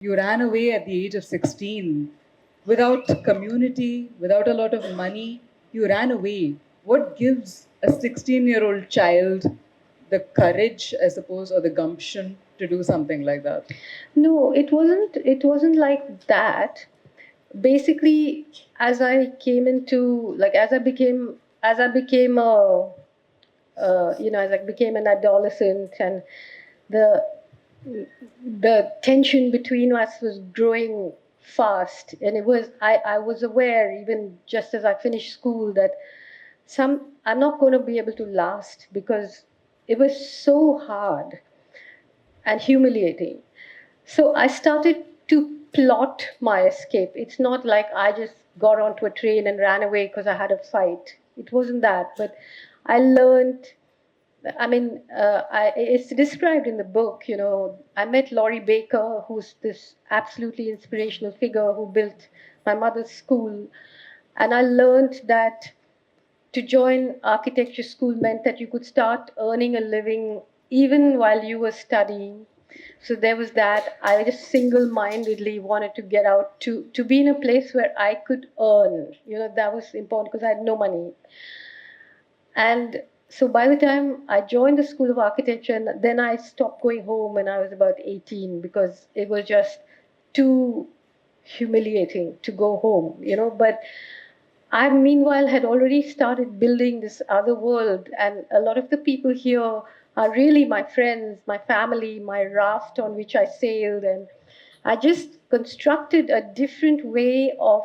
You ran away at the age of 16 without community, without a lot of money. You ran away. What gives a 16-year-old child the courage, I suppose, or the gumption to do something like that? No, it wasn't. It wasn't like that. Basically, as I came into like as I became a as I became an adolescent, and the the tension between us was growing fast, and I was aware, even just as I finished school, that I'm not going to be able to last, because it was so hard and humiliating. So I started to plot my escape. It's not like I just got onto a train and ran away because I had a fight. It wasn't that. But I learned, it's described in the book. I met Laurie Baker, who's this absolutely inspirational figure who built my mother's school. And I learned that to join architecture school meant that you could start earning a living even while you were studying. So there was that. I just single-mindedly wanted to get out to be in a place where I could earn. That was important because I had no money. And so by the time I joined the School of Architecture, and then I stopped going home when I was about 18, because it was just too humiliating to go home. But I, meanwhile, had already started building this other world, and a lot of the people here are really my friends, my family, my raft on which I sailed, and I just constructed a different way of.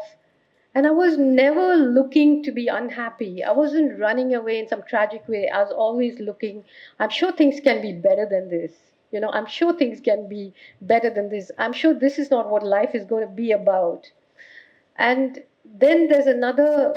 And I was never looking to be unhappy. I wasn't running away in some tragic way. I was always looking, I'm sure things can be better than this. I'm sure things can be better than this. I'm sure this is not what life is going to be about. And then there's another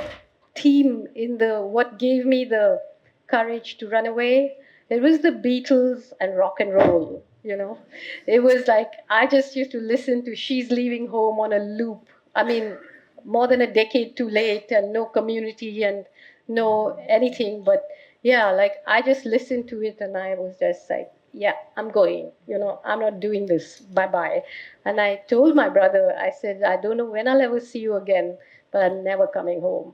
theme in the what gave me the courage to run away. It was the Beatles and rock and roll. It was like I just used to listen to She's Leaving Home on a loop. I mean, more than a decade too late, and no community and no anything. But yeah, like I just listened to it and I was just like, yeah, I'm going. I'm not doing this. Bye bye. And I told my brother, I said, I don't know when I'll ever see you again, but I'm never coming home.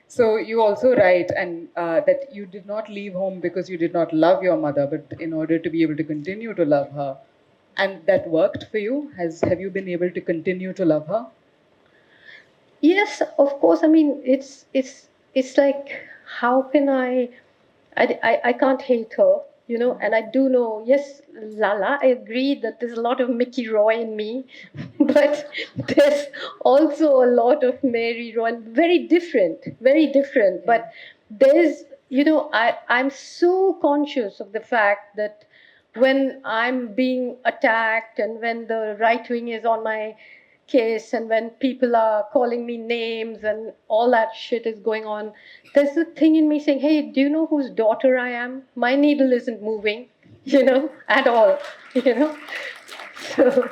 So you also write and that you did not leave home because you did not love your mother, but in order to be able to continue to love her, and that worked for you. Have you been able to continue to love her? Yes, of course. I mean, it's like, how can I can't hate her. And I do know, yes, Lala, I agree that there's a lot of Mickey Roy in me, but there's also a lot of Mary Roy, very different, very different. But there's, I'm so conscious of the fact that when I'm being attacked and when the right wing is on my case and when people are calling me names and all that shit is going on, there's a thing in me saying, hey, do you know whose daughter I am? My needle isn't moving, at all, you know? So